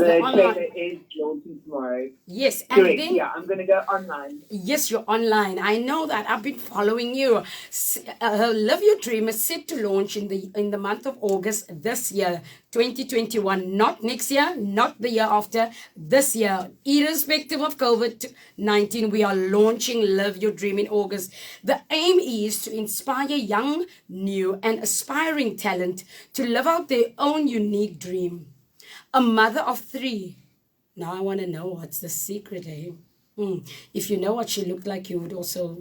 The trailer is launching tomorrow. Yes, and correct. then Yeah, I'm going to go online. yes, you're online. I know that. I've been following you. Live Your Dream is set to launch in the month of August this year, 2021. Not next year, not the year after. This year, irrespective of COVID-19, we are launching Live Your Dream in August. The aim is to inspire young, new, and aspiring talent to live out their own unique dream. A mother of three. Now I want to know what's the secret, eh? If you know what she looked like, you would also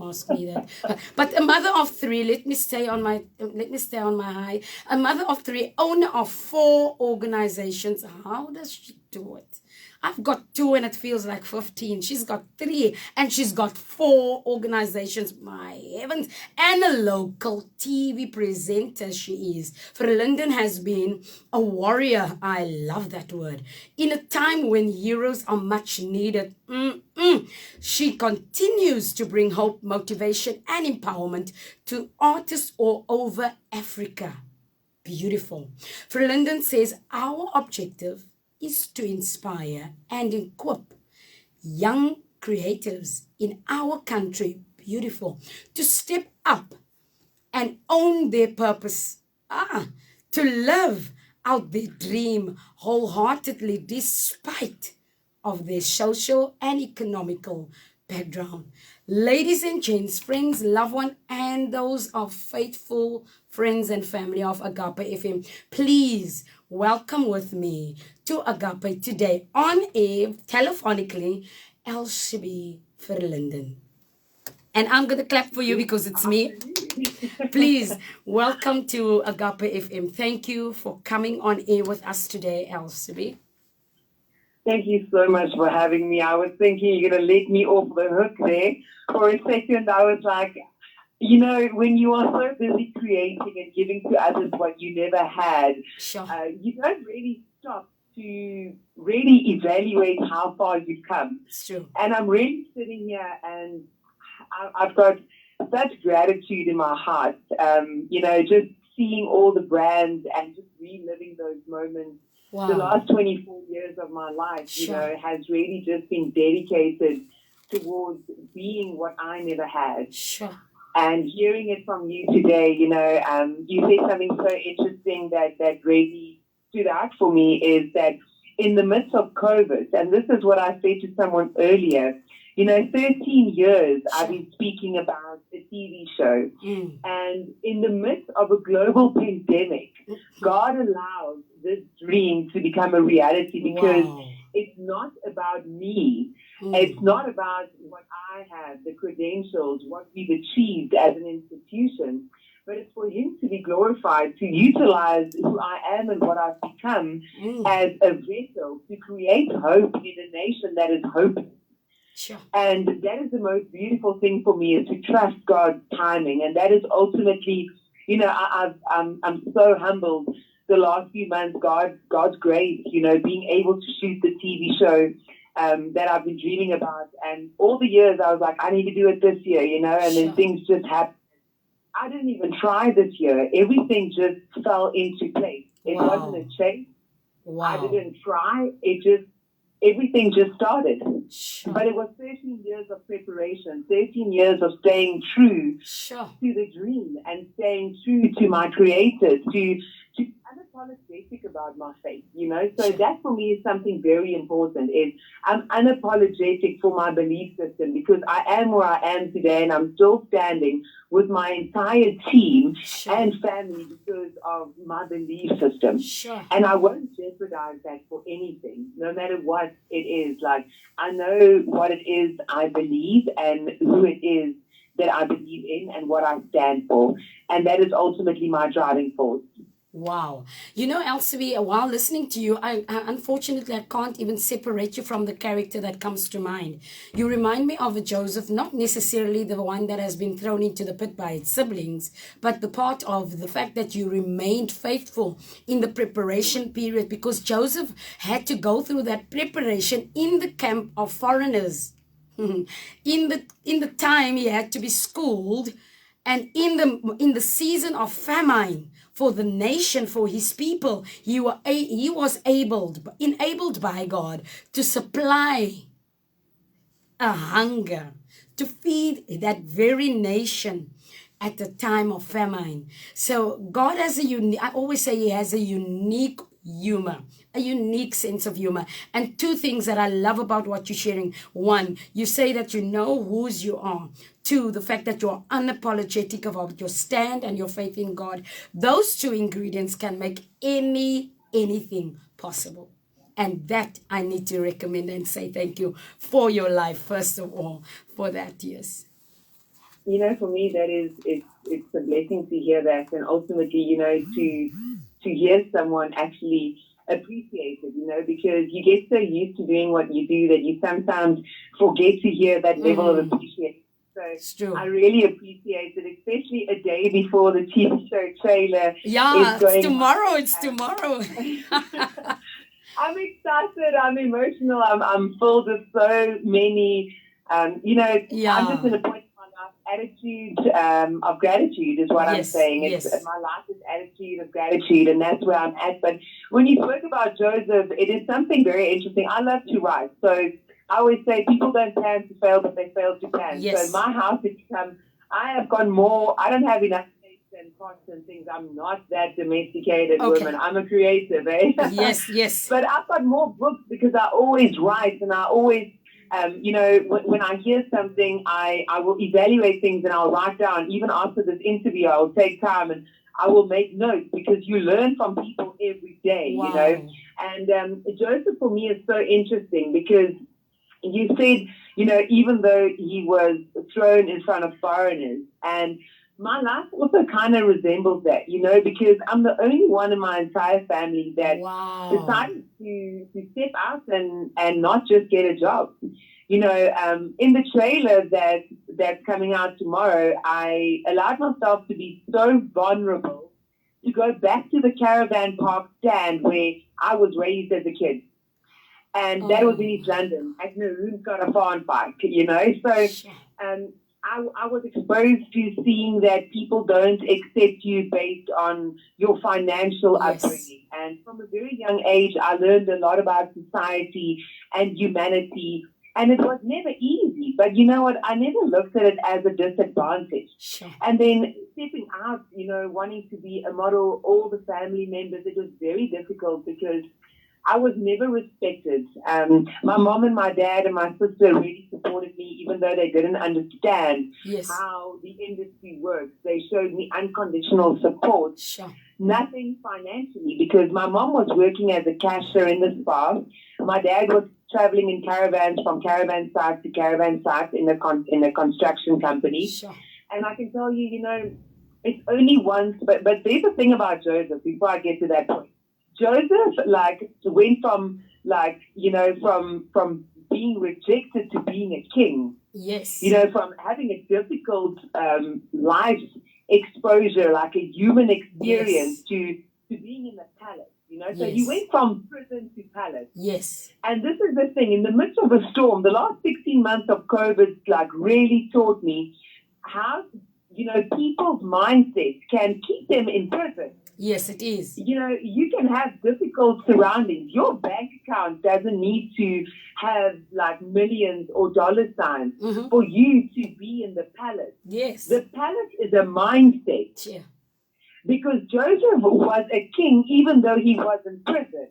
ask me that. But a mother of three, let me stay on my high. A mother of three, owner of 4 organizations. How does she do it? I've got 2 and it feels like 15. She's got 3 and she's got 4 organizations. My heavens. And a local TV presenter she is. Verlinden has been a warrior. I love that word. In a time when heroes are much needed. She continues to bring hope, motivation and empowerment to artists all over Africa. Beautiful. Verlinden says our objective is to inspire and equip young creatives in our country, beautiful, to step up and own their purpose, to live out their dream wholeheartedly despite of their social and economical background. Ladies and gents, friends, loved one, and those are faithful friends and family of Agape FM, please welcome with me to Agape today on air, telephonically, Elsubie Verlinden. And I'm going to clap for you because it's me. Please welcome to Agape FM. Thank you for coming on air with us today, Elsubie. Thank you so much for having me. I was thinking you're going to let me off the hook there. For a second, I was like, you know, when you are so busy creating and giving to others what you never had, sure. You don't really stop to really evaluate how far you've come. It's true. And I'm really sitting here and I've got such gratitude in my heart, you know, just seeing all the brands and just reliving those moments. Wow. The last 24 years of my life, sure. you know, has really just been dedicated towards being what I never had. Sure. And hearing it from you today, you know, you said something so interesting that really stood out for me is that in the midst of COVID, and this is what I said to someone earlier, you know, 13 years I've been speaking about a TV show. And in the midst of a global pandemic, God allows this dream to become a reality because it's not about me. It's not about what I have, the credentials, what we've achieved as an institution, but it's for Him to be glorified, to utilize who I am and what I've become as a vessel to create hope in a nation that is hopeless. Sure. And that is the most beautiful thing for me, is to trust God's timing. And that is ultimately, you know, I'm so humbled the last few months, God's grace, you know, being able to shoot the TV show that I've been dreaming about. And all the years I was like, I need to do it this year, you know, and then things just happened. I didn't even try this year. Everything just fell into place. It wasn't a chase. I didn't try. Everything just started. Sure. But it was 13 years of preparation, 13 years of staying true sure. to the dream and staying true to my Creator, to be unapologetic about my faith, you know. So that for me is something very important, is I'm unapologetic for my belief system, because I am where I am today and I'm still standing with my entire team and family because of my belief system. And I won't jeopardize that for anything, no matter what it is. Like, I know what it is I believe and who it is that I believe in and what I stand for. And that is ultimately my driving force. Wow. You know, Elsubie, while listening to you, I unfortunately, I can't even separate you from the character that comes to mind. You remind me of a Joseph, not necessarily the one that has been thrown into the pit by its siblings, but the part of the fact that you remained faithful in the preparation period, because Joseph had to go through that preparation in the camp of foreigners. In the time he had to be schooled, and in the season of famine, for the nation, for his people. He was enabled by God to supply a hunger, to feed that very nation at the time of famine. So God has I always say he has a unique humor, a unique sense of humor. And two things that I love about what you're sharing. One, you say that you know whose you are. Two, the fact that you're unapologetic about your stand and your faith in God. Those two ingredients can make anything possible. And that I need to recommend and say thank you for your life, first of all, for that, yes. You know, for me, that is, it's a blessing to hear that. And ultimately, you know, to hear someone actually appreciate it, you know, because you get so used to doing what you do that you sometimes forget to hear that level of appreciation. So I really appreciate it, especially a day before the TV show trailer. Yeah, it's tomorrow. It's tomorrow. I'm excited. I'm emotional. I'm filled with so many, you know, I'm just in a point in my life, attitude of gratitude is what I'm saying. My life is attitude of gratitude, and that's where I'm at. But when you spoke about Joseph, it is something very interesting. I love to write. So I always say people don't plan to fail, but they fail to plan. Yes. So my house has become, I have gone more, I don't have enough and pots and things. I'm not that domesticated woman. I'm a creative, eh? Yes. But I've got more books because I always write, and I always, you know, when I hear something, I will evaluate things and I'll write down. Even after this interview, I'll take time and I will make notes because you learn from people every day, you know. And Joseph for me is so interesting because you said, you know, even though he was thrown in front of foreigners, and my life also kind of resembles that, you know, because I'm the only one in my entire family that decided to step out and not just get a job. You know, in the trailer that's coming out tomorrow, I allowed myself to be so vulnerable to go back to the caravan park stand where I was raised as a kid. And that was in East London at Naroon Park, you know. So I was exposed to seeing that people don't accept you based on your financial upbringing. And from a very young age, I learned a lot about society and humanity. And it was never easy. But you know what? I never looked at it as a disadvantage. And then stepping out, you know, wanting to be a model, all the family members, it was very difficult because I was never respected. My mom and my dad and my sister really supported me, even though they didn't understand how the industry works. They showed me unconditional support. Nothing financially, because my mom was working as a cashier in the spa. My dad was traveling in caravans from caravan site to caravan site in a construction company. And I can tell you, you know, it's only once, but there's a thing about Joseph before I get to that point. Joseph, like, went from, like, you know, from being rejected to being a king. Yes. You know, from having a difficult life exposure, like a human experience, to being in the palace, you know. So he went from prison to palace. Yes. And this is the thing, in the midst of a storm, the last 16 months of COVID, like, really taught me how, you know, people's mindsets can keep them in prison. Yes, it is. You know, you can have difficult surroundings. Your bank account doesn't need to have like millions or dollar signs for you to be in the palace. Yes. The palace is a mindset. Yeah. Because Joseph was a king even though he was in prison.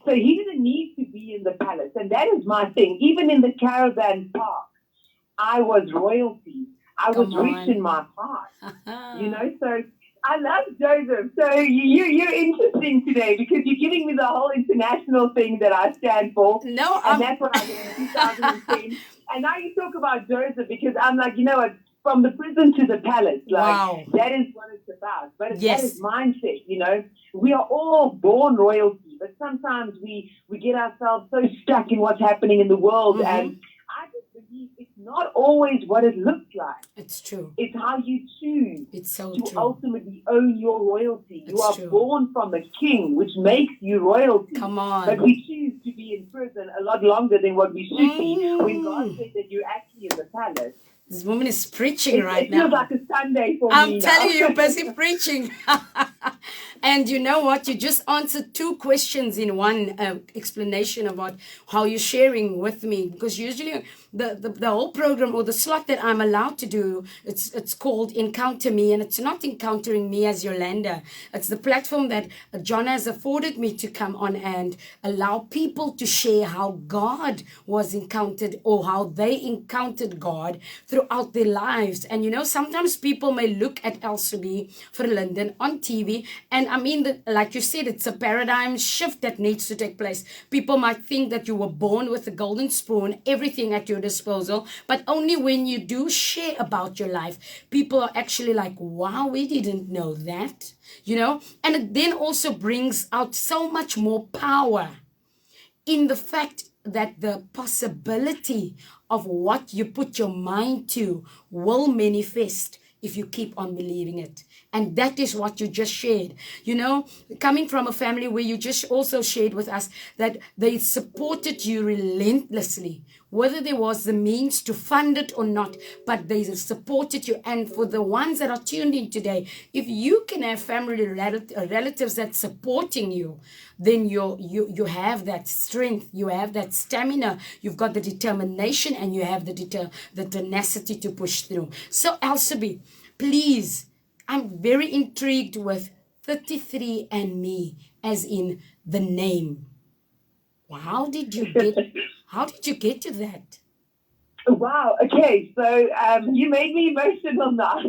So he didn't need to be in the palace. And that is my thing. Even in the caravan park, I was royalty. I was rich in my heart. You know, so I love Joseph. So you're interesting today because you're giving me the whole international thing that I stand for. No, and that's what I did in 2010. And now you talk about Joseph because I'm like, you know what, from the prison to the palace, like that is what it's about. But that is mindset, you know. We are all born royalty, but sometimes we get ourselves so stuck in what's happening in the world, and I just believe it's not always what it looks like. It's true. It's how you choose to ultimately own your royalty. You are true. born from a king, which makes you royalty. Come on. But we choose to be in prison a lot longer than what we should be. When God said that you're actually in the palace, This woman is preaching right It feels now. like a Sunday for I'm me telling now. you, you're busy preaching. And you know what? You just answered two questions in one explanation about how you're sharing with me. Because usually the whole program or the slot that I'm allowed to do, it's called Encounter Me. And it's not encountering me as Yolanda. It's the platform that John has afforded me to come on and allow people to share how God was encountered or how they encountered God throughout their lives. And you know, sometimes people may look at Elsubie Verlinden on TV, and I mean, like you said, it's a paradigm shift that needs to take place. People might think that you were born with a golden spoon, everything at your disposal, but only when you do share about your life, people are actually like, wow, we didn't know that, you know. And it then also brings out so much more power in the fact that the possibility of what you put your mind to will manifest if you keep on believing it. And that is what you just shared. You know, coming from a family where you just also shared with us that they supported you relentlessly, whether there was the means to fund it or not, but they supported you. And for the ones that are tuned in today, if you can have family relatives that's supporting you, then you have that strength, you have that stamina, you've got the determination, and you have the tenacity to push through. So Elsubie, please, I'm very intrigued with 33 and me, as in the name. How did you get to that? Wow. Okay. So you made me emotional now.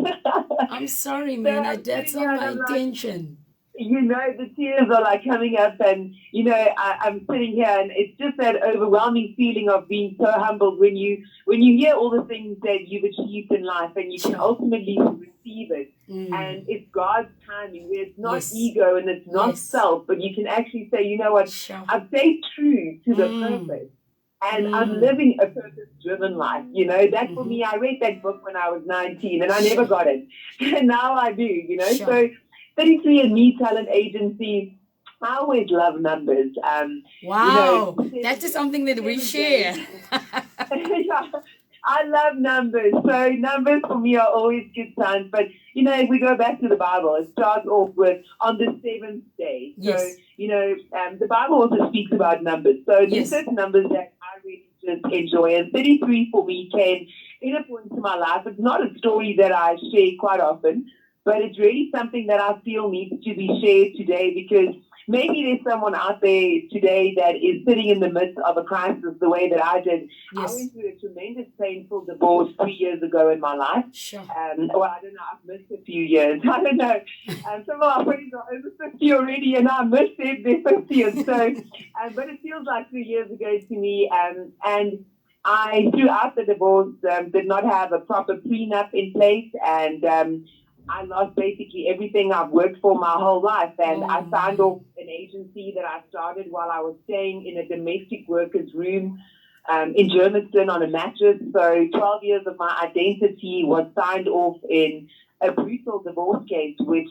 I'm sorry, So man. I'm That's sitting not here and my I'm like, intention. you know, the tears are like coming up, and you know, I'm sitting here, and it's just that overwhelming feeling of being so humbled when you hear all the things that you've achieved in life, and you can Sure. ultimately receive it. And it's God's timing, where it's not Yes. ego and it's not Yes. self, but you can actually say, you know what, Sure. I've stayed true to the purpose. And I'm living a purpose-driven life, you know. That for me, I read that book when I was 19, and I never got it. And now I do, you know. Sure. So 33andMe Talent Agency, I always love numbers. Wow. You know, That is something that we share. yeah, I love numbers. So numbers for me are always good signs. But, you know, if we go back to the Bible, it starts off with on the seventh day. Yes. So, you know, the Bible also speaks about numbers. So Yes. there's certain numbers that I really just enjoy. And 33 for me came in a point in my life. It's not a story that I share quite often, but it's really something that I feel needs to be shared today, because maybe there's someone out there today that is sitting in the midst of a crisis the way that I did. Yes. I went through a tremendous painful divorce 3 years ago in my life. Sure. Well, I don't know, I've missed a few years. I don't know. Some of our friends are over 50 already, and I missed their 50th. So, but it feels like 3 years ago to me. And I, throughout the divorce, did not have a proper prenup in place, and I lost basically everything I've worked for my whole life. And I signed off an agency that I started while I was staying in a domestic worker's room in Germiston on a mattress. So 12 years of my identity was signed off in a brutal divorce case, which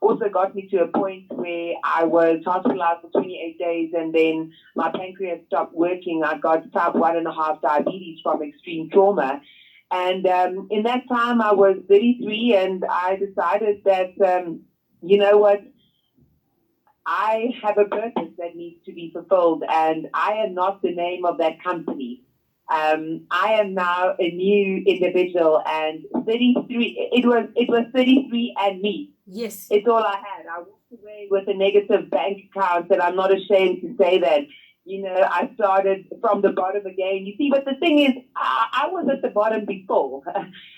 also got me to a point where I was hospitalized for 28 days, and then my pancreas stopped working. I got type 1.5 diabetes from extreme trauma. And in that time, I was 33, and I decided that, you know what, I have a purpose that needs to be fulfilled, and I am not the name of that company. I am now a new individual, and 33. It was 33 and me. Yes. It's all I had. I walked away with a negative bank account, and I'm not ashamed to say that. You know, I started from the bottom again. You see, but the thing is, I was at the bottom before.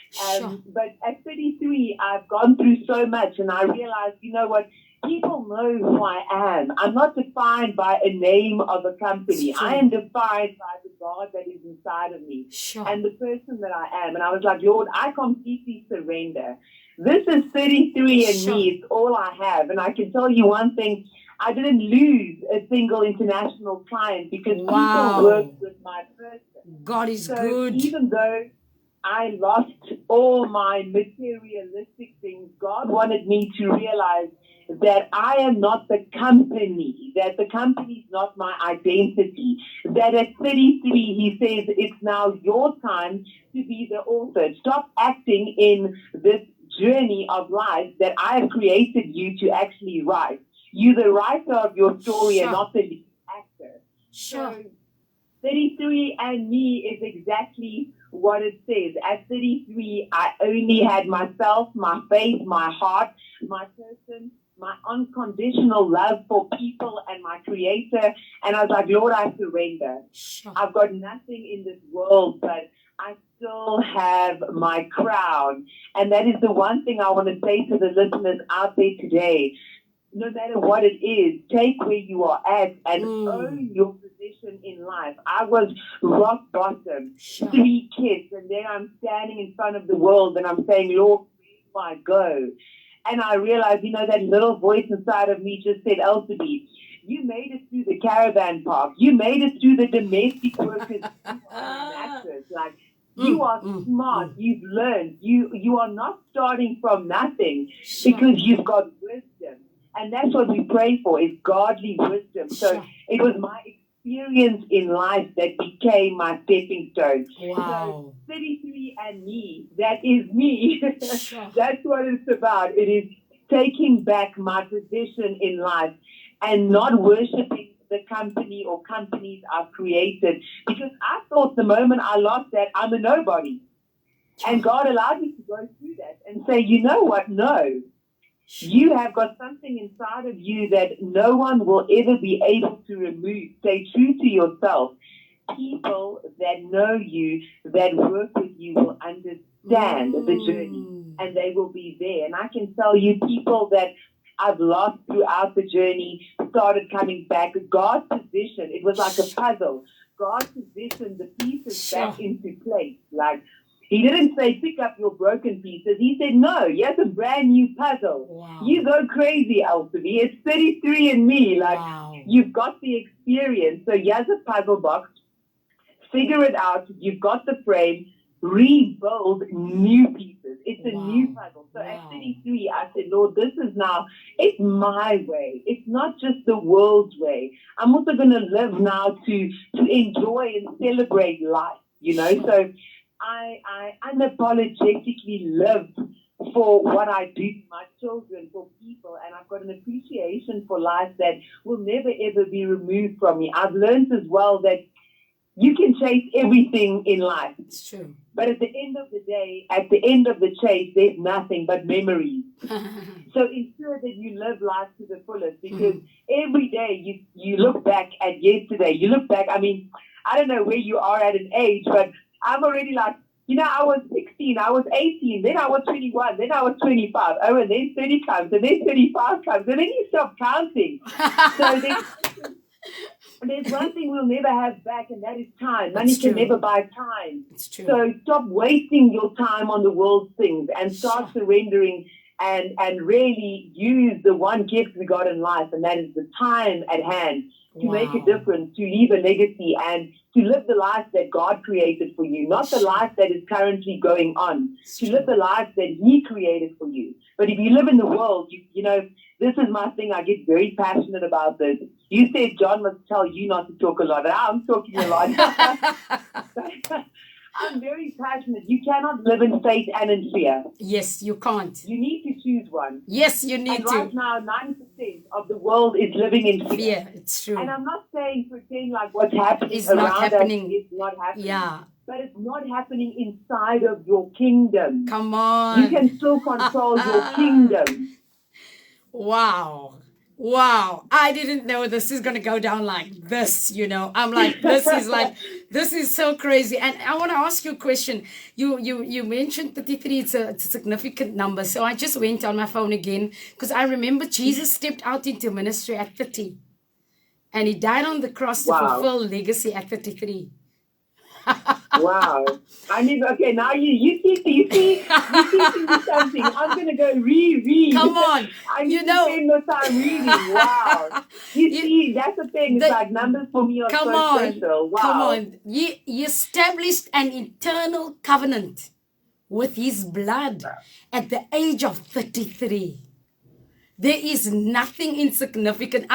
Sure. But at 33, I've gone through so much, and I realized, you know what? People know who I am. I'm not defined by a name of a company. Sure. I am defined by the God that is inside of me, Sure. and the person that I am. And I was like, Lord, I completely surrender. This is 33 and Sure. me. It's all I have. And I can tell you one thing. I didn't lose a single international client because people worked with my person. God is So good. even though I lost all my materialistic things, God wanted me to realize that I am not the company, that the company is not my identity, that at 33 he says it's now your time to be the author. Stop acting in this journey of life that I have created you to actually write. You're the writer of your story and not the lead actor. Sure. So 33 and me is exactly what it says. At 33, I only had myself, my faith, my heart, my person, my unconditional love for people and my creator. And I was like, Lord, I surrender. Sure. I've got nothing in this world, but I still have my crown. And that is the one thing I want to say to the listeners out there today. No matter what it is, take where you are at and own your position in life. I was rock bottom, 3 kids, and then I'm standing in front of the world and I'm saying, Lord, where do I go? And I realized, that little voice inside of me just said, Elsubie, you made it through the caravan park. You made it through the domestic workers. You are an actress. Like, you are smart. You've learned. You are not starting from nothing because you've got wisdom. And that's what we pray for, is godly wisdom. So it was my experience in life that became my stepping stone. Wow. So 33 and me, that is me. That's what it's about. It is taking back my position in life and not worshiping the company or companies I've created. Because I thought the moment I lost that, I'm a nobody. And God allowed me to go through that and say, you know what? No. You have got something inside of you that no one will ever be able to remove. Stay true to yourself. People that know you, that work with you, will understand the journey, and they will be there. And I can tell you, people that I've lost throughout the journey started coming back. God's position, it was like a puzzle. God positioned the pieces back into place. Like, He didn't say, pick up your broken pieces. He said, no, here's a brand new puzzle. Wow. You go crazy, Elsubie. It's 33 and me. Like, you've got the experience. So here's a puzzle box. Figure it out. You've got the frame. Rebuild new pieces. It's a new puzzle. So at 33, I said, Lord, this is now, it's my way. It's not just the world's way. I'm also going to live now to enjoy and celebrate life, So I unapologetically live for what I do to my children, for people, and I've got an appreciation for life that will never, ever be removed from me. I've learned as well that you can chase everything in life. It's true. But at the end of the day, at the end of the chase, there's nothing but memories. So ensure that you live life to the fullest, because every day you look back at yesterday. You look back, I don't know where you are at an age, but I'm already like, I was 16, I was 18, then I was 21, then I was 25. Oh, and then 30 comes, and then 35 comes, and then you stop counting. So there's one thing we'll never have back, and that is time. Money can never buy time. It's true. So stop wasting your time on the world's things and start surrendering and really use the one gift we got in life, and that is the time at hand to make a difference, to leave a legacy, and to live the life that God created for you, not the life that is currently going on, to live the life that He created for you. But if you live in the world, this is my thing. I get very passionate about this. You said John must tell you not to talk a lot. I'm talking a lot. I'm very passionate. You cannot live in faith and in fear. Yes, you can't. You need to choose one. Yes, you need to. Right now, 90% of the world is living in fear. Yeah, it's true. And I'm not saying pretend like what's happening It's around not happening. us is not happening. Yeah. But it's not happening inside of your kingdom. Come on. You can still control your kingdom. Wow. I didn't know this is going to go down like this, I'm like, this is so crazy. And I want to ask you a question. You mentioned 33, it's a significant number. So I just went on my phone again, because I remember Jesus stepped out into ministry at 30. And He died on the cross to fulfill legacy at 33. Wow. Okay, now you see something. I'm going to go reread. Come on. I need to spend more time reading. Wow. You see, that's the thing. It's like numbers for me are so special. Wow. Come on. He established an eternal covenant with His blood at the age of 33. There is nothing insignificant.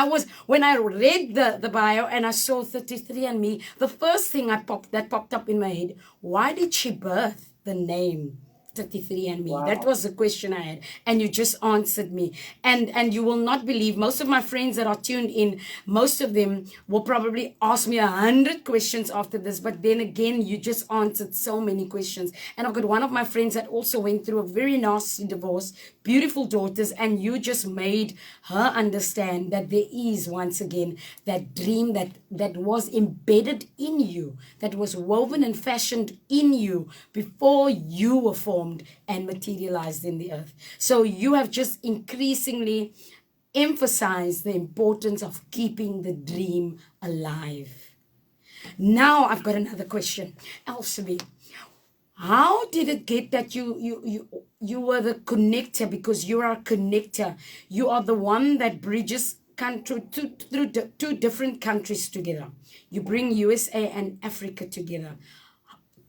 When I read the bio and I saw 33andMe, the first thing that popped up in my head, why did she birth the name 33andMe? Wow. That was the question I had. And you just answered me. And you will not believe, most of my friends that are tuned in, most of them will probably ask me 100 questions after this. But then again, you just answered so many questions. And I've got one of my friends that also went through a very nasty divorce, beautiful daughters, and you just made her understand that there is, once again, that dream that was embedded in you, that was woven and fashioned in you before you were formed and materialized in the earth. So you have just increasingly emphasized the importance of keeping the dream alive. Now I've got another question. Elsubie, how did it get that you were the connector? Because you are a connector. You are the one that bridges through two different countries together. You bring USA and Africa together.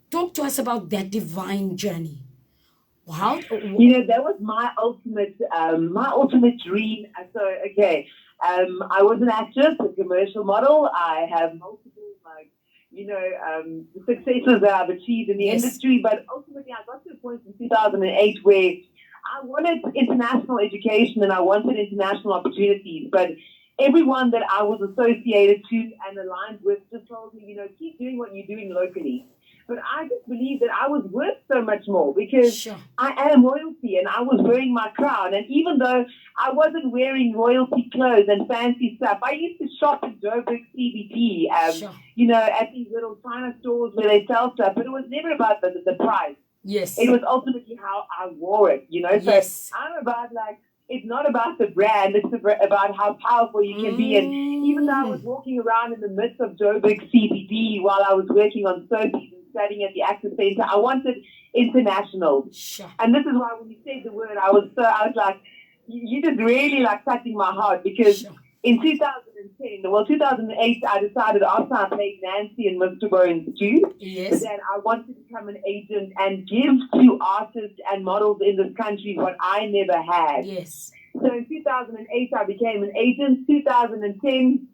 Talk to us about that divine journey. Wow. That was my ultimate dream. So, okay, I was an actress, a commercial model. I have multiple, successes that I've achieved in the industry. But ultimately, I got to a point in 2008 where I wanted international education and I wanted international opportunities. But everyone that I was associated to and aligned with just told me, keep doing what you're doing locally. But I just believed that I was worth so much more because I am royalty and I was wearing my crown. And even though I wasn't wearing royalty clothes and fancy stuff, I used to shop in Joburg CBD, at these little China stores where they sell stuff. But it was never about the price. Yes. It was ultimately how I wore it, Yes. So I'm about it's not about the brand, it's about how powerful you can be. And even though I was walking around in the midst of Joburg CBD while I was working on soapies and studying at the Access Center, I wanted international. Sure. And this is why when you said the word, I was like, you just really touching my heart because in 2008, I decided after I played Nancy and Mr. Bones too, that I wanted to become an agent and give to artists and models in this country what I never had. Yes. So in 2008, I became an agent. 2010,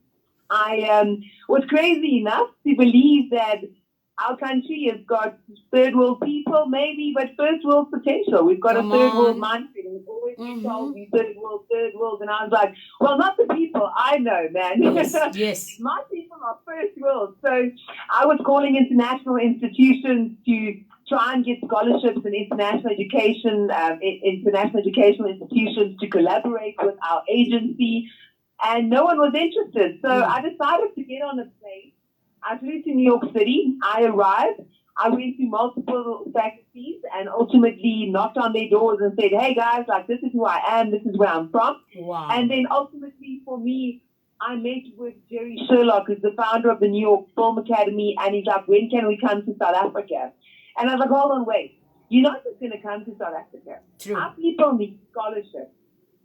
I was crazy enough to believe that our country has got third world people, maybe, but first world potential. We've got a third world mindset. We've always been told we third world. And I was like, well, not the people. I know, man. Yes. My people are first world. So I was calling international institutions to try and get scholarships and international educational institutions to collaborate with our agency. And no one was interested. So I decided to get on a plane. I flew to New York City. I arrived. I went to multiple faculties and ultimately knocked on their doors and said, hey, guys, this is who I am. This is where I'm from. Wow. And then ultimately for me, I met with Jerry Sherlock, who's the founder of the New York Film Academy. And he's like, when can we come to South Africa? And I was like, hold on, wait. You're not just going to come to South Africa. True. Our people need scholarships.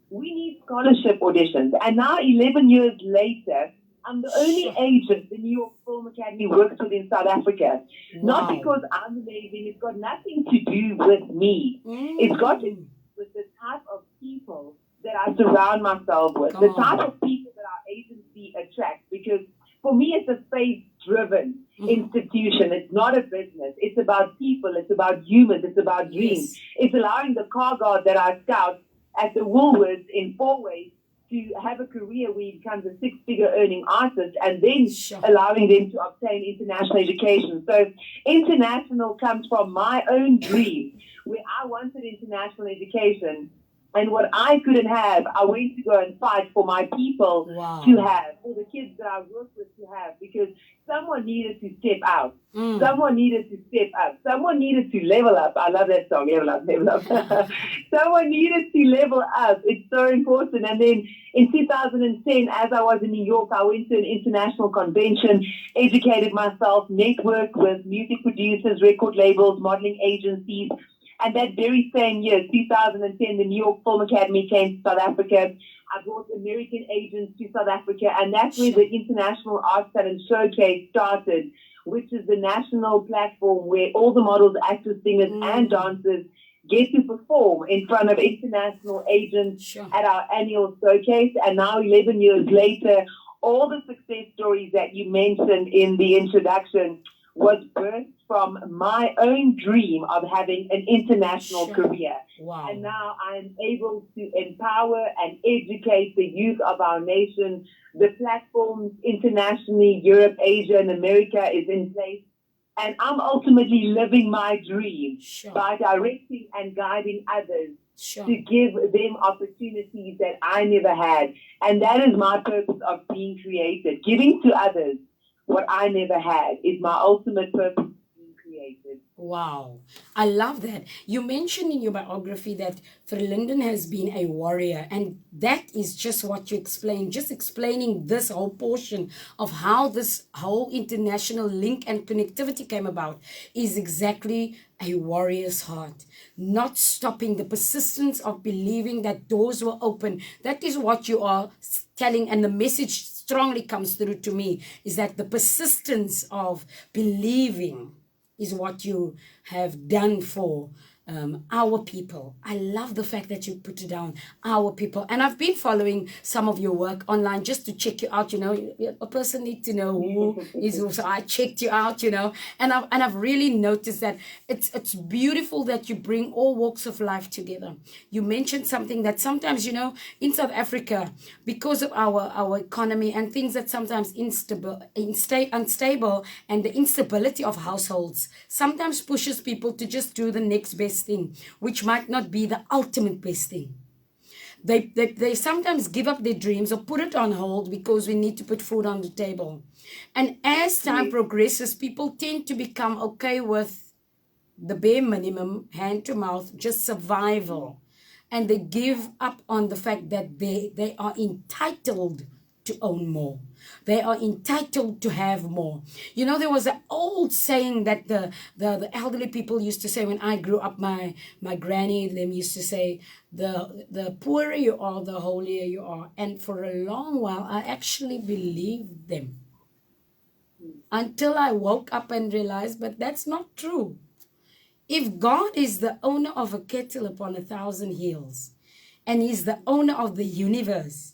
We need scholarship auditions. And now 11 years later, I'm the only agent the New York Film Academy works with in South Africa. Wow. Not because I'm amazing. It's got nothing to do with me. It's got to do with the type of people that I surround myself with, the type of people that our agency attracts. Because for me, it's a faith-driven institution. It's not a business. It's about people. It's about humans. It's about dreams. Yes. It's allowing the car guard that I scout at the Woolworths in 4 ways to have a career where he becomes a 6-figure earning artist and then allowing them to obtain international education. So international comes from my own dream where I wanted international education. And what I couldn't have, I went to go and fight for my people to have, for the kids that I worked with to have, because someone needed to step out. Someone needed to step up. Someone needed to level up. I love that song, level up, level up. Someone needed to level up. It's so important. And then in 2010, as I was in New York, I went to an international convention, educated myself, networked with music producers, record labels, modeling agencies. And that very same year, 2010, the New York Film Academy came to South Africa. I brought American agents to South Africa, and that's where the International Arts Talent Showcase started, which is the national platform where all the models, actors, singers, and dancers get to perform in front of international agents Sure. at our annual showcase. And now, 11 years later, all the success stories that you mentioned in the introduction was birthed from my own dream of having an international Sure. career. Wow. And now I'm able to empower and educate the youth of our nation. The platforms internationally, Europe, Asia, and America is in place. And I'm ultimately living my dream Sure. by directing and guiding others Sure. to give them opportunities that I never had. And that is my purpose of being creative. Giving to others what I never had is my ultimate purpose of being creative. Wow, I love that. You mentioned in your biography that Verlinden has been a warrior, and that is just what you explained, just explaining this whole portion of how this whole international link and connectivity came about is exactly a warrior's heart, not stopping, the persistence of believing that doors will open. That is what you are telling, and the message strongly comes through to me is that the persistence of believing is what you have done for our people. I love the fact that you put it down, our people. And I've been following some of your work online just to check you out. You know, a person needs to know who is also. I checked you out, you know, and I've really noticed that it's beautiful that you bring all walks of life together. You mentioned something that sometimes, you know, in South Africa, because of our economy and things that sometimes unstable, and the instability of households sometimes pushes people to just do the next best thing, which might not be the ultimate best thing. They sometimes give up their dreams or put it on hold because we need to put food on the table. And as time progresses, people tend to become okay with the bare minimum, hand to mouth, just survival. And they give up on the fact that they are entitled to own more. They are entitled to have more. You know, there was an old saying that the elderly people used to say when I grew up, my granny, them used to say, the poorer you are, the holier you are. And for a long while, I actually believed them. Until I woke up and realized, but that's not true. If God is the owner of a kettle upon 1,000 hills, and He's the owner of the universe,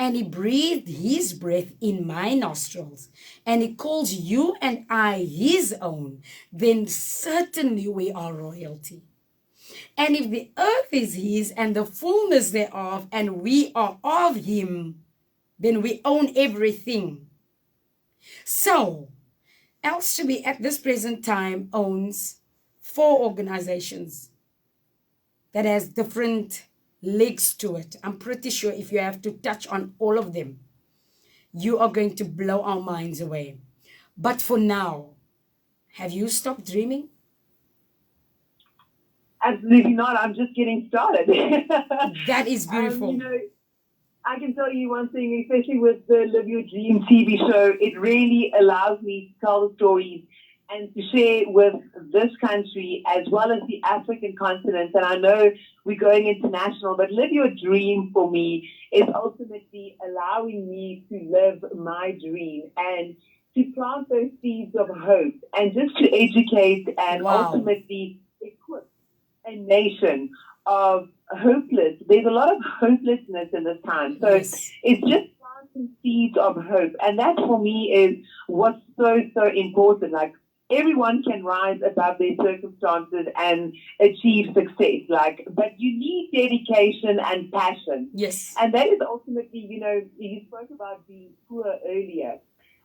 and He breathed His breath in my nostrils, and He calls you and I His own, then certainly we are royalty. And if the earth is His and the fullness thereof, and we are of Him, then we own everything. So, Elsubie at this present time owns 4 organizations that has different legs to it. I'm pretty sure if you have to touch on all of them, you are going to blow our minds away. But for now, have you stopped dreaming? Absolutely not. I'm just getting started. That is beautiful. You know, I can tell you one thing, especially with the Live Your Dream TV show, it really allows me to tell the stories and to share with this country as well as the African continent. And I know we're going international, but Live Your Dream for me is ultimately allowing me to live my dream and to plant those seeds of hope and just to educate and ultimately equip a nation of hopeless. There's a lot of hopelessness in this time. So it's just planting seeds of hope. And that for me is what's so important. Like, everyone can rise above their circumstances and achieve success. But you need dedication and passion. Yes. And that is ultimately, you know, you spoke about being poor earlier.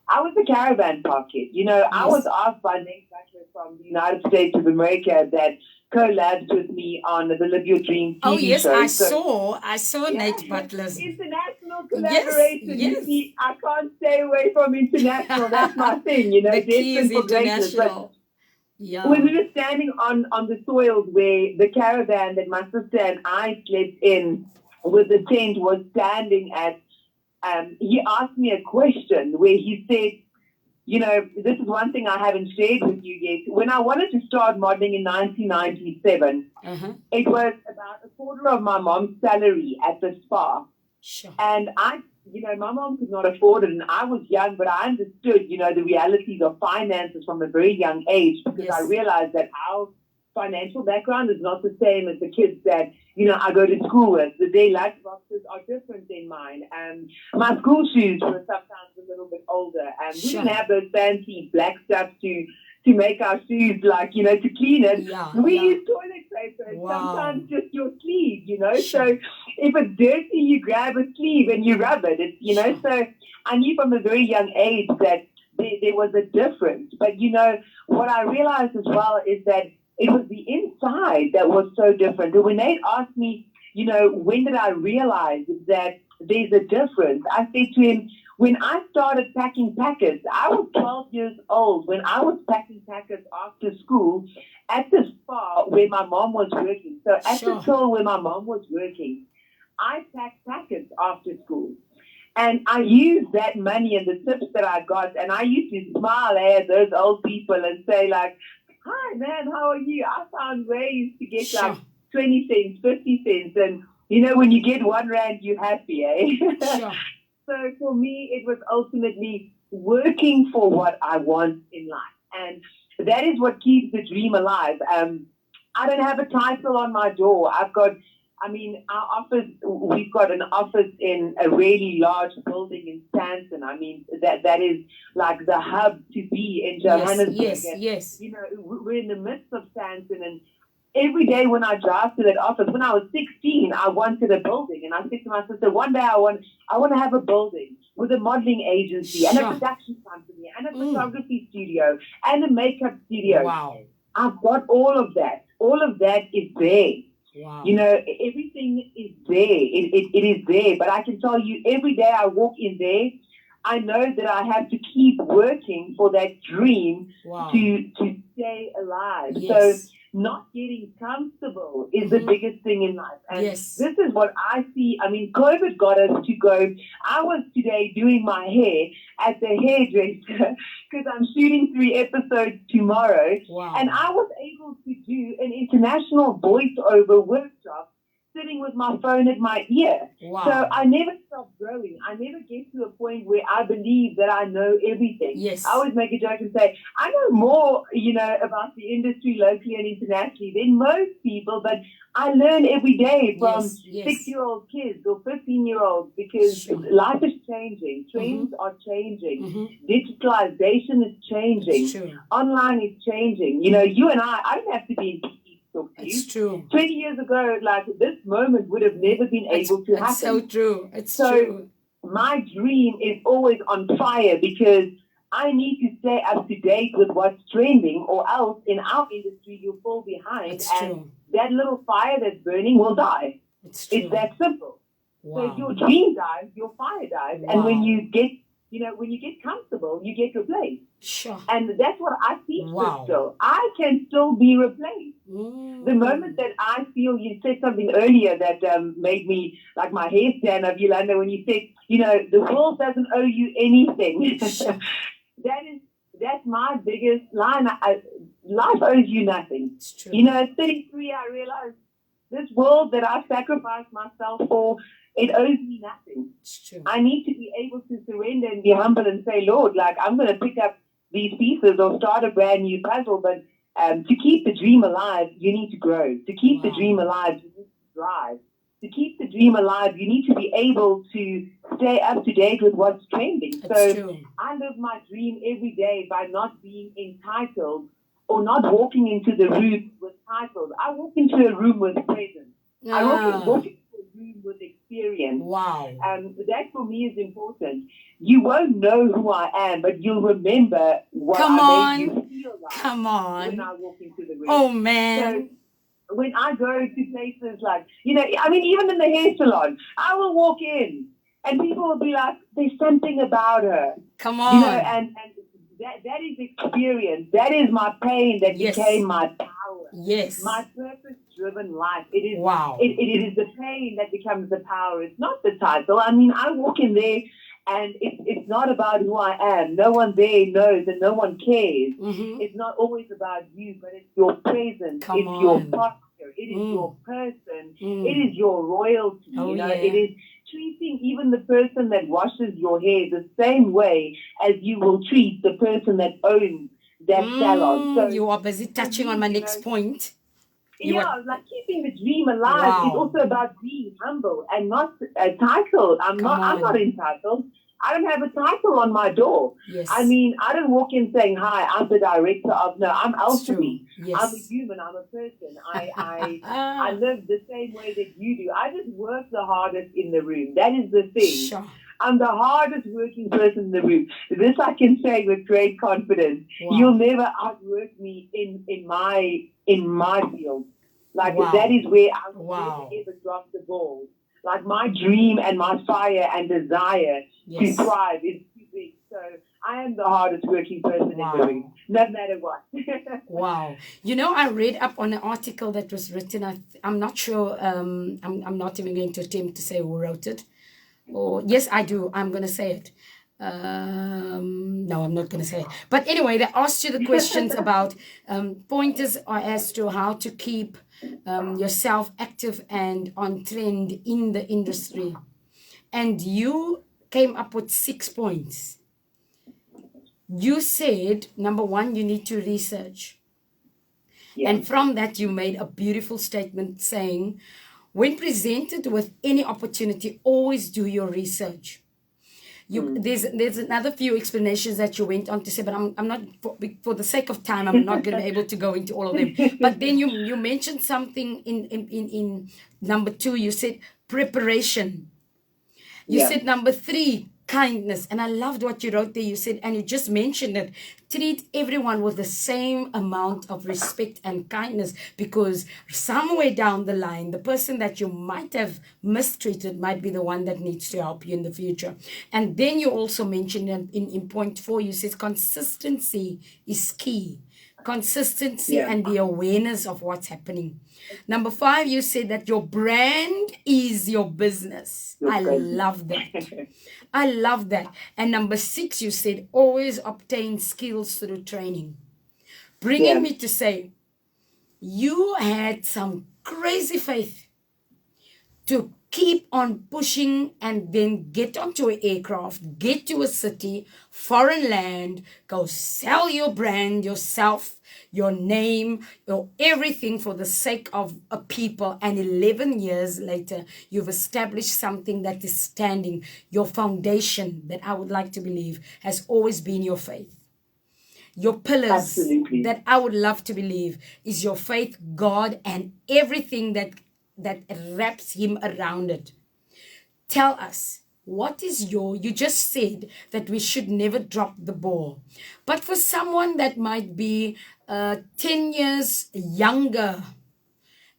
I was a caravan park kid. You know, I was asked by Nate Butler from the United States of America that collabs with me on the Live Your Dream TV Oh, yes, show. I saw Nate Butler's. International collaboration. Yes. You see, I can't stay away from international. That's my thing, you know. The key is international. When we were standing on the soils where the caravan that my sister and I slept in with the tent was standing at, he asked me a question where he said, you know, this is one thing I haven't shared with you yet. When I wanted to start modeling in 1997, it was about a quarter of my mom's salary at the spa. Sure. And my mom could not afford it, and I was young, but I understood, you know, the realities of finances from a very young age, because I realized that our financial background is not the same as the kids that, I go to school with. Their lunchboxes are different than mine. My school shoes were sometimes a little bit older. We didn't have those fancy black stuff to make our shoes, to clean it. We use toilet paper and sometimes just your sleeve, So if it's dirty, you grab a sleeve and you rub it. So I knew from a very young age that there was a difference. But, what I realized as well is that it was the inside that was so different. And when they asked me, when did I realize that there's a difference? I said to him, when I started packing packets, I was 12 years old when I was packing packets after school at the spa where my mom was working. So at the till where my mom was working, I packed packets after school. And I used that money and the tips that I got, and I used to smile at those old people and say, hi, man, how are you? I found ways to get 20 cents, 50 cents. And, when you get 1 rand, you're happy, eh? So for me, it was ultimately working for what I want in life. And that is what keeps the dream alive. I don't have a title on my door. Our office, we've got an office in a really large building in Stanton. That is like the hub to be in Johannesburg. Yes. We're in the midst of Stanton, and every day when I drive to that office, when I was 16, I wanted a building. And I said to my sister, one day I want to have a building with a modeling agency and a production company and a photography studio and a makeup studio. Wow. I've got all of that. All of that is there. Wow. Everything is there. It is there. But I can tell you, every day I walk in there, I know that I have to keep working for that dream to stay alive. Yes. So not getting comfortable is the biggest thing in life. And this is what I see. COVID got us to go. I was today doing my hair at the hairdresser because I'm shooting 3 episodes tomorrow. Wow. And I was able to do an international voiceover workshop sitting with my phone at my ear. Wow. So I never stop growing. I never get to a point where I believe that I know everything. Yes. I always make a joke and say, I know more, about the industry locally and internationally than most people, but I learn every day from 6-year-old kids or 15-year-olds because life is changing. Trends are changing. Digitalization is changing. Online is changing. You and I don't have to be in It's true. 20 years ago, this moment would have never been able to happen. It's so true. It's so true. My dream is always on fire because I need to stay up to date with what's trending, or else in our industry you'll fall behind. It's and true. That little fire that's burning will die. It's true. It's that simple. Wow. So if your dream dies, your fire dies. Wow. And when you get comfortable, you get replaced. Sure. And that's what I teach still. I can still be replaced. The moment that I feel, you said something earlier that made me, like my hair stand up, Yolanda, when you said, the world doesn't owe you anything. That's my biggest line. Life owes you nothing. It's true. 33, I realized this world that I sacrificed myself for, it owes me nothing. It's true. I need to be able to surrender and be humble and say, Lord, I'm going to pick up these pieces or start a brand new puzzle. But to keep the dream alive, you need to grow. To keep the dream alive, you need to drive. To keep the dream alive, you need to be able to stay up to date with what's trending. That's true. I live my dream every day by not being entitled or not walking into the room with titles. I walk into a room with presence. I walk into a room with experience. Wow. That for me is important. You won't know who I am, but you'll remember what made you feel like when I walk into the room. Oh, man. So when I go to places like, even in the hair salon, I will walk in and people will be like, there's something about her. Come on. And that is experience. That is my pain that became my power. Yes. My purpose-driven life. It is. Wow. It is the pain that becomes the power. It's not the title. I walk in there and it's not about who I am. No one there knows and no one cares. It's not always about you, but it's your presence. Your posture. It is your person. It is your royalty. It is treating even the person that washes your hair the same way as you will treat the person that owns that salon. So you are busy touching on my next point. Like keeping the dream alive is also about being humble and not a title. I'm not entitled. I don't have a title on my door. Yes. I mean, I don't walk in saying, "Hi, I'm the director of." No, I'm Elsubie. Yes. I'm a human. I'm a person. I live the same way that you do. I just work the hardest in the room. That is the thing. Sure. I'm the hardest working person in the room. This I can say with great confidence. Wow. You'll never outwork me in my field. Like that is where I will never ever drop the ball. Like my dream and my fire and desire to thrive is too big. So I am the hardest working person in the room, no matter what. Wow. You know, I read up on an article that was written. I'm not sure. I'm not even going to attempt to say who wrote it. Or yes, I do. I'm going to say it. No, I'm not going to say it. But anyway, they asked you the questions about pointers as to how to keep yourself active and on trend in the industry. And you came up with 6 points. You said, number 1, you need to research. Yeah. And from that, you made a beautiful statement saying, when presented with any opportunity, always do your research. There's another few explanations that you went on to say, but I'm not, for the sake of time, I'm not going to be able to go into all of them. But then you mentioned something in number 2. You said preparation. You said number 3, kindness. And I loved what you wrote there. You said, and you just mentioned it, treat everyone with the same amount of respect and kindness, because somewhere down the line, the person that you might have mistreated might be the one that needs to help you in the future. And then you also mentioned in point 4, you said consistency is key. Consistency and the awareness of what's happening. Number 5, you said that your brand is your business. I love that. I love that. And number 6, you said always obtain skills through training. Bringing me to say, you had some crazy faith to keep on pushing and then get onto an aircraft, get to a city, foreign land, go sell your brand, yourself, your name, your everything for the sake of a people. And 11 years later, you've established something that is standing. Your foundation, that I would like to believe, has always been your faith. Your pillars, that I would love to believe, is your faith, God, and everything that wraps him around it. Tell us, what is you just said that we should never drop the ball. But for someone that might be 10 years younger,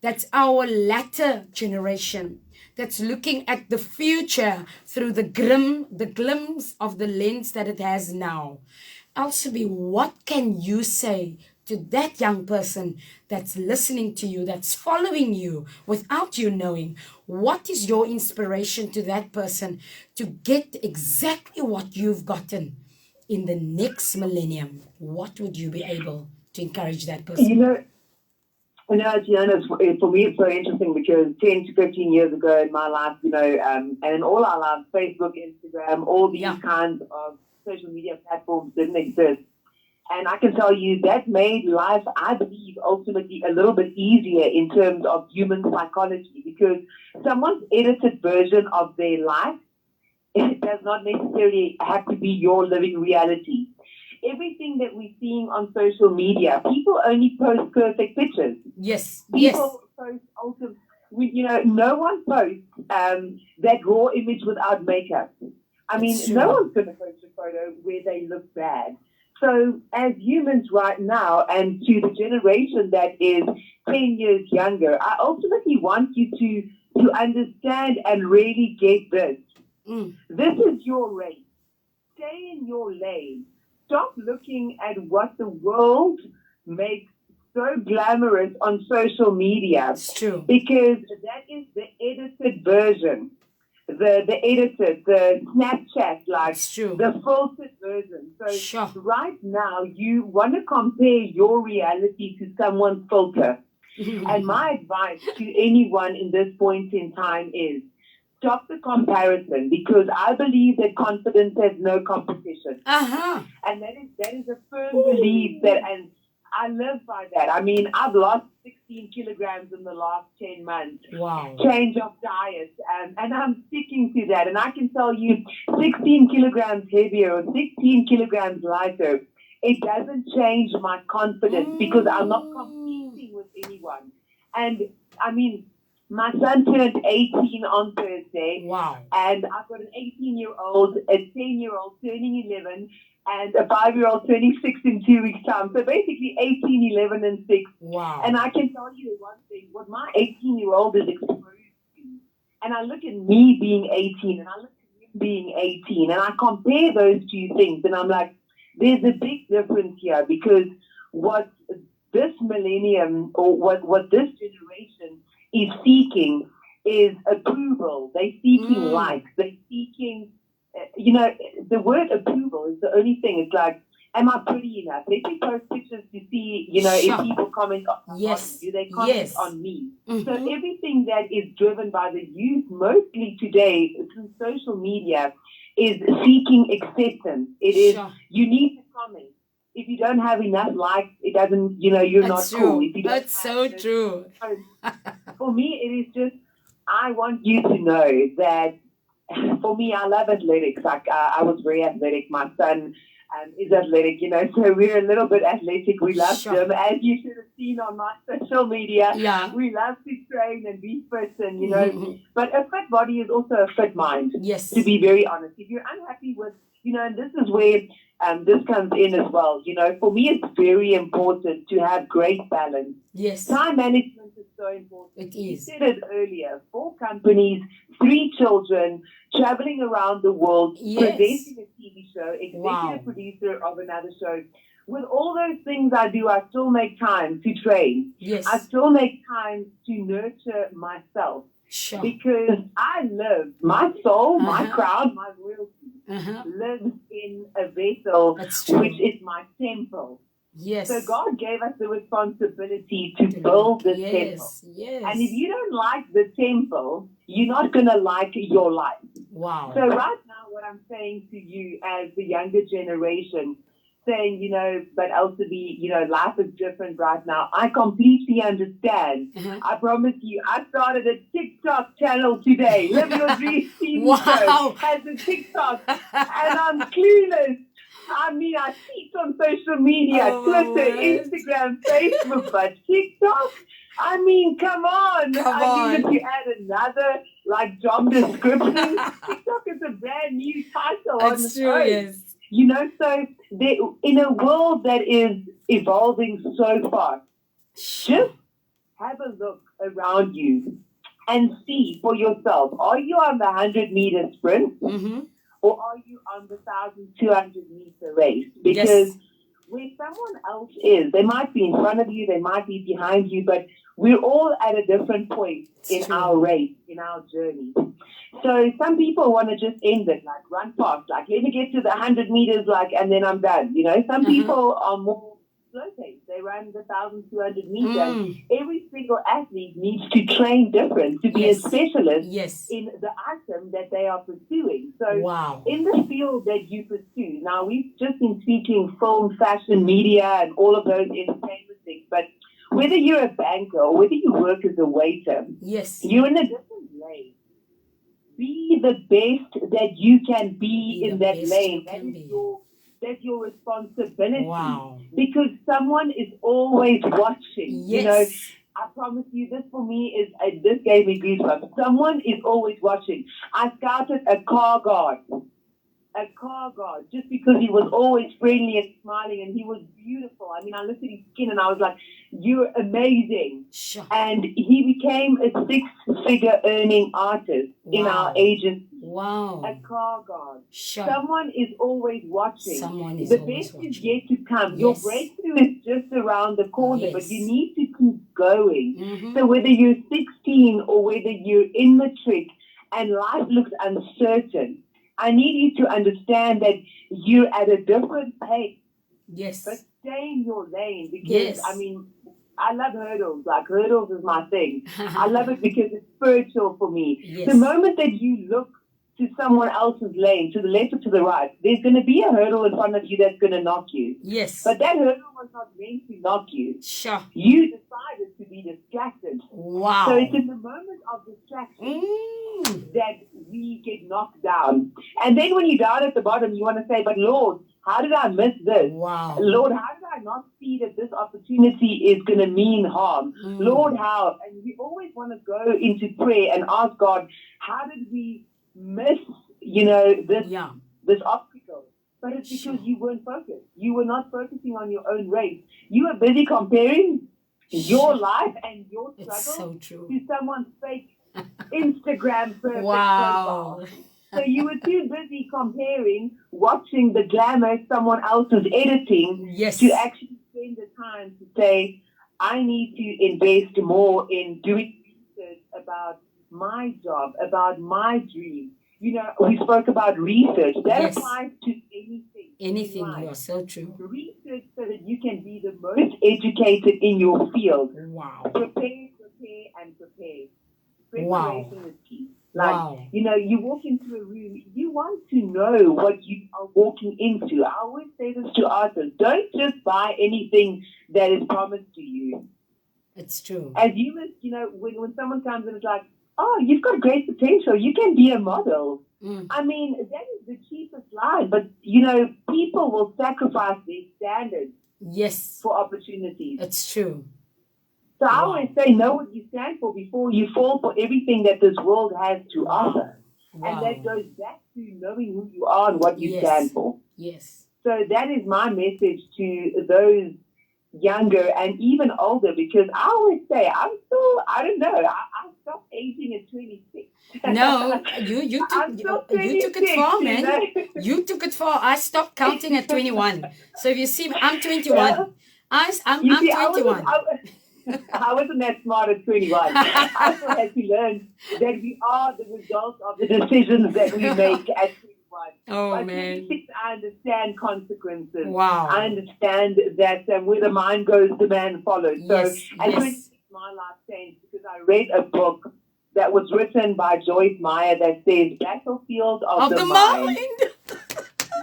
that's our latter generation, that's looking at the future through the glimpse of the lens that it has now. Elsubie, what can you say to that young person that's listening to you, that's following you without you knowing? What is your inspiration to that person to get exactly what you've gotten in the next millennium? What would you be able to encourage that person? Gianna, for me, it's so interesting because 10 to 15 years ago in my life, and in all our lives, Facebook, Instagram, all these kinds of social media platforms didn't exist. And I can tell you that made life, I believe, ultimately a little bit easier in terms of human psychology, because someone's edited version of their life, it does not necessarily have to be your living reality. Everything that we're seeing on social media, people only post perfect pictures. Yes. People post ultimate, no one posts that raw image without makeup. I mean, no one's going to post a photo where they look bad. So as humans right now, and to the generation that is 10 years younger, I ultimately want you to understand and really get this. This is your race. Stay in your lane. Stop looking at what the world makes so glamorous on social media. It's true. Because that is the edited version. The edited, the Snapchat, the filtered version. So right now, you want to compare your reality to someone's filter. And my advice to anyone in this point in time is stop the comparison, because I believe that confidence has no competition. And that is a firm belief that, and I live by that. I mean, I've lost 16 kilograms in the last 10 months. Wow. Change of diet. And I'm sticking to that. And I can tell you, 16 kilograms heavier or 16 kilograms lighter, it doesn't change my confidence because I'm not competing with anyone. And, I mean, my son turned 18 on Thursday. Wow. And I've got an 18-year-old, a 10-year-old turning 11, and a 5-year-old turning 6 in 2 weeks' time. So basically 18, 11, and 6. Wow. And I can tell you one thing, what my 18-year-old is exposed to. And I look at me being 18, and I look at him being 18, and I compare those two things, and I'm like, there's a big difference here, because what this millennium, or what this generation is seeking is approval. They're seeking likes. They're seeking, the word approval is the only thing. It's like, am I pretty enough? Let me post pictures to see, if people comment on you. Do they comment on me? So everything that is driven by the youth, mostly today through social media, is seeking acceptance. It is, you need to comment. If you don't have enough likes, it doesn't, you're not cool. If you don't That's so true. For me, it is just, I want you to know that for me, I love athletics. Like, I was very athletic. My son is athletic, so we're a little bit athletic. We love gym. As you should have seen on my social media, we love to train and be fit, and, but a fit body is also a fit mind. Yes. To be very honest. If you're unhappy with, and this is where this comes in as well. For me, it's very important to have great balance. Yes. Time management is so important. It is. You said it earlier. 4 companies, 3 children, traveling around the world, presenting a TV show, executive producer of another show. With all those things I do, I still make time to train. Yes. I still make time to nurture myself. Sure. Because I live, my soul, my crown, my royalty lives in a vessel, which is my temple. Yes. So God gave us the responsibility to build this temple. Yes. And if you don't like the temple, you're not going to like your life. Wow. So right now, what I'm saying to you as the younger generation, saying, but Elsubie, life is different right now. I completely understand. I promise you, I started a TikTok channel today. Live Your Dream TV Show has a TikTok, and I'm clueless. I mean, I see it on social media, Twitter, Instagram, Facebook, but TikTok? I mean, come on. I think if you add another, job description, TikTok is a brand new title on the phone. So in a world that is evolving so fast, just have a look around you and see for yourself. Are you on the 100-meter sprint or are you on the 1,200-meter race? Because where someone else is, they might be in front of you, they might be behind you, but we're all at a different point in our race, in our journey. So some people want to just end it, run fast, let me get to the 100 meters, and then I'm done. Some people are more slow pace. They run the 1,200 meters. Every single athlete needs to train different to be a specialist in the item that they are pursuing. So in the field that you pursue, now we've just been speaking film, fashion, media, and all of those entertainment things, but whether you're a banker or whether you work as a waiter, you're in a different lane. Be the best that you can be in that lane. That's your responsibility. Because someone is always watching. I promise you, this for me this gave me goosebumps. Someone is always watching. I scouted a car guard, just because he was always friendly and smiling, and he was beautiful. I mean, I looked at his skin and I was like, you're amazing. And he became a 6-figure earning artist in our agency. A car guard. Someone is always watching. The best is yet to come. Your breakthrough is just around the corner, but you need to keep going. So whether you're 16 or whether you're in matric and life looks uncertain, I need you to understand that you're at a different pace. But stay in your lane because, I mean, I love hurdles. Hurdles is my thing. I love it because it's spiritual for me. The moment that you look to someone else's lane, to the left or to the right, there's going to be a hurdle in front of you that's going to knock you. Yes. But that hurdle was not meant to knock you. Sure. You decided to be distracted. Wow. So it's in the moment of distraction that we get knocked down. And then when you're down at the bottom, you want to say, but Lord, how did I miss this? Wow. Lord, how did I not see that this opportunity is going to mean harm? Lord, how? And we always want to go into prayer and ask God, how did we miss, this obstacle? But it's because you weren't focused. You were not focusing on your own race. You were busy comparing your life and your struggle to someone's fake Instagram perfect profile. So you were too busy comparing, watching the glamour someone else is editing to actually spend the time to say, I need to invest more in doing research about my job, about my dream. We spoke about research. That applies to anything. Anything, you are so true. Research so that you can be the most educated in your field. Wow. Prepare, and prepare. Preparation is key. You walk into a room, you want to know what you are walking into. I always say this to artists. Don't just buy anything that is promised to you. It's true. As humans, when someone comes and is like, oh, you've got great potential, you can be a model. I mean, that is the cheapest line. But, people will sacrifice their standards for opportunities. It's true. So I always say, know what you stand for before you fall for everything that this world has to offer. And that goes back to knowing who you are and what you stand for. Yes. So that is my message to those younger and even older, because I always say, I stopped aging at 26. No, you took it far, man. You took it far. I stopped counting at 21. So if you see, I'm 21. I'm 21. I wasn't that smart at 21. I still had to learn that we are the result of the decisions that we make at 21. Oh, By man. 26, I understand consequences. Wow. I understand that where the mind goes, the man follows. So at 26, my life changed because I read a book that was written by Joyce Meyer that says Battlefield of the Mind.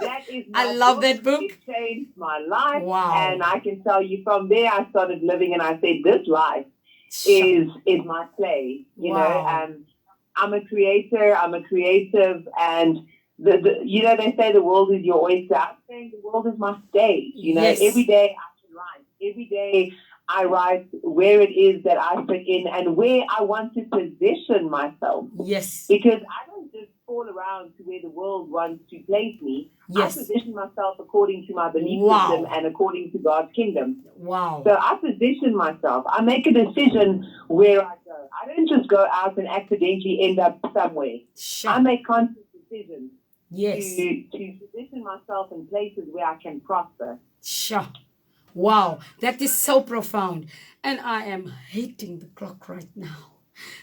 That is I love that book. It changed my life. Wow. And I can tell you from there I started living and I said, this life is my play. You know, I'm a creator, I'm a creative, and they say the world is your oyster. I'm saying the world is my stage. Every day I can write. Every day I write where it is that I fit in and where I want to position myself. Yes. Because I don't just fall around to where the world wants to place me. Yes. I position myself according to my belief system and according to God's kingdom. Wow. So I position myself. I make a decision where I go. I don't just go out and accidentally end up somewhere. Sure. I make conscious decisions to position myself in places where I can prosper. Sure. Wow, that is so profound. And I am hating the clock right now.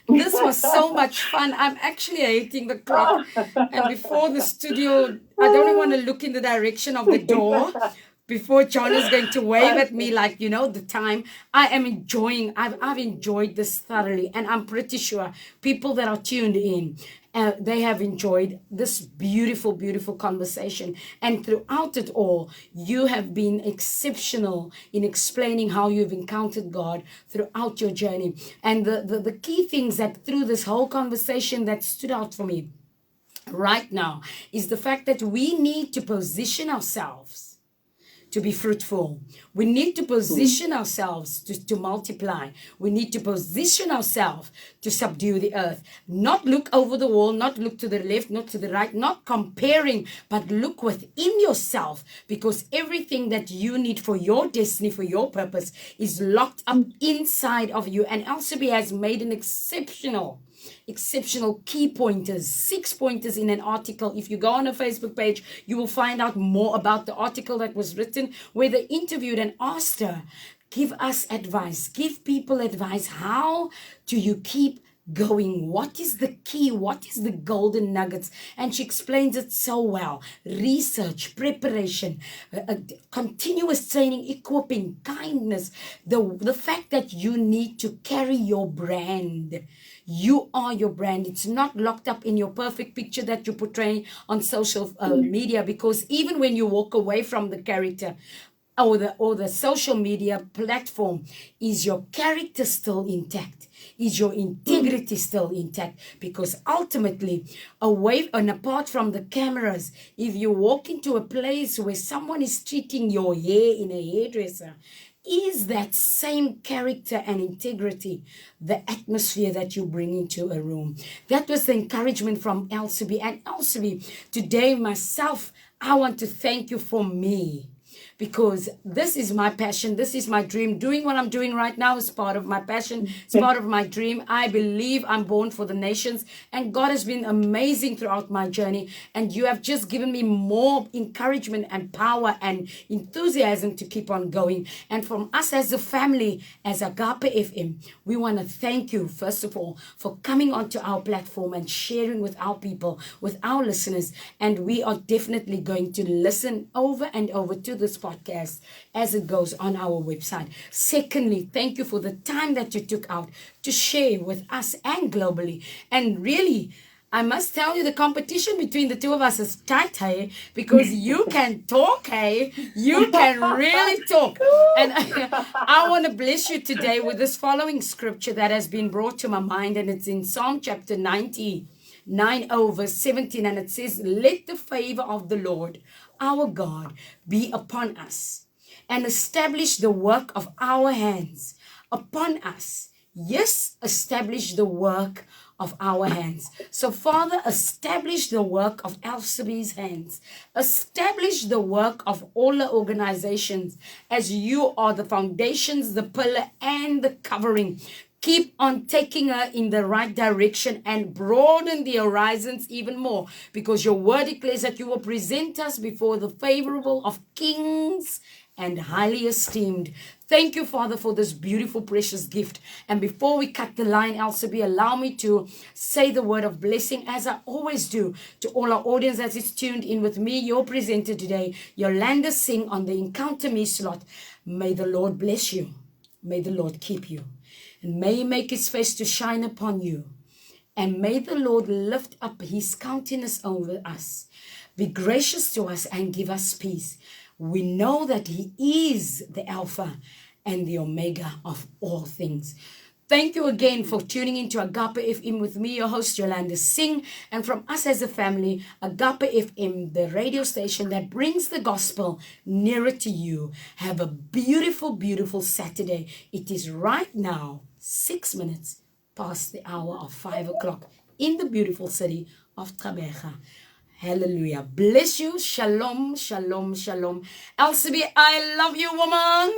This was so much fun. I'm actually hating the clock. And before the studio, I don't even want to look in the direction of the door before John is going to wave at me like, the time. I am enjoying, I've enjoyed this thoroughly. And I'm pretty sure people that are tuned in, they have enjoyed this beautiful, beautiful conversation. And throughout it all, you have been exceptional in explaining how you've encountered God throughout your journey. And the key things that through this whole conversation that stood out for me right now is the fact that we need to position ourselves to be fruitful. We need to position ourselves to multiply. We need to position ourselves to subdue the earth. Not look over the wall, not look to the left, not to the right, not comparing, but look within yourself, because everything that you need for your destiny, for your purpose, is locked up inside of you. And Elsubie has made an exceptional key pointers, 6 pointers in an article. If you go on a Facebook page, you will find out more about the article that was written where they interviewed and asked her, give us advice, give people advice. How do you keep going? What is the key? What is the golden nuggets? And she explains it so well. Research, preparation, continuous training, equipping, kindness, the fact that you need to carry your brand. You are your brand. It's not locked up in your perfect picture that you portray on social media, because even when you walk away from the character or the social media platform, is your character still intact? Is your integrity still intact? Because ultimately, away and apart from the cameras, if you walk into a place where someone is treating your hair in a hairdresser, is that same character and integrity the atmosphere that you bring into a room? That was the encouragement from Elsubie. And Elsubie, today myself, I want to thank you for me, because this is my passion. This is my dream. Doing what I'm doing right now is part of my passion. It's part of my dream. I believe I'm born for the nations, and God has been amazing throughout my journey. And you have just given me more encouragement and power and enthusiasm to keep on going. And from us as a family, as Agape FM, we want to thank you, first of all, for coming onto our platform and sharing with our people, with our listeners. And we are definitely going to listen over and over to this podcast as it goes on our website. Secondly, thank you for the time that you took out to share with us and globally. And really, I must tell you, the competition between the two of us is tight, hey? Because you can talk, hey? You can really talk. And I want to bless you today with this following scripture that has been brought to my mind, and it's in Psalm chapter 99, verse 17, and it says, "Let the favor of the Lord our God be upon us, and establish the work of our hands upon us." Yes, establish the work of our hands. So, Father, establish the work of Elsubie's hands. Establish the work of all the organizations, as you are the foundations, the pillar, and the covering. Keep on taking her in the right direction and broaden the horizons even more, because your word declares that you will present us before the favorable of kings and highly esteemed. Thank you, Father, for this beautiful, precious gift. And before we cut the line, Elsubie, allow me to say the word of blessing, as I always do, to all our audience that is tuned in with me, your presenter today, Yolanda Singh, on the Encounter Me slot. May the Lord bless you. May the Lord keep you. And may he make his face to shine upon you. And may the Lord lift up his countenance over us, be gracious to us, and give us peace. We know that he is the Alpha and the Omega of all things. Thank you again for tuning into Agape FM with me, your host, Yolanda Singh. And from us as a family, Agape FM, the radio station that brings the gospel nearer to you. Have a beautiful, beautiful Saturday. It is right now 6 minutes past the hour of 5 o'clock in the beautiful city of Gqeberha. Hallelujah. Bless you. Shalom, shalom, shalom. Elsubie, I love you, woman.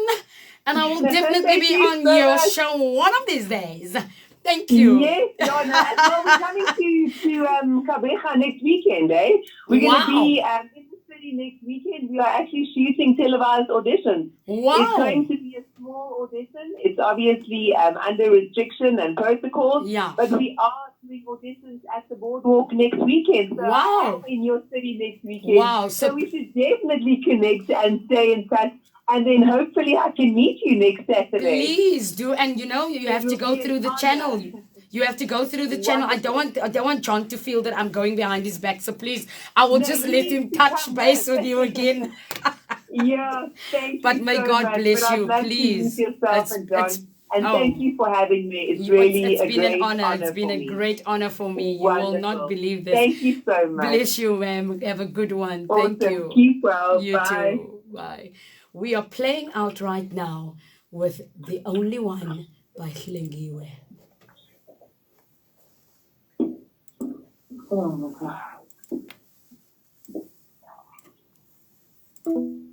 And I will definitely be on your show one of these days. Thank you. Yes, Donna. As well, we're coming to Gqeberha next weekend, eh? We're going to be in the city next weekend. We are actually shooting televised auditions. Wow. It's going to be a small audition. It's obviously under restriction and protocols. Yeah. But we are doing auditions at the boardwalk next weekend. So Wow. I'm in your city next weekend. Wow. So we should definitely connect and stay in touch. And then hopefully I can meet you next Saturday. Please do. And you know, you have to go through the channel. You have to go through the channel. I don't want John to feel that I'm going behind his back. So please, I will just let him touch base with you again. Yeah, thank you. But may so God much. bless but you, I'd love please. To meet yourself and John. And thank you for having me. It's really it's been an honor. It's been a me. great honor for me. Wonderful. You will not believe this. Thank you so much. Bless you, ma'am. Have a good one. Awesome. Thank you. Keep well. You Bye. too. Bye. We are playing out right now with The Only One by Hlengiwe. Oh my God.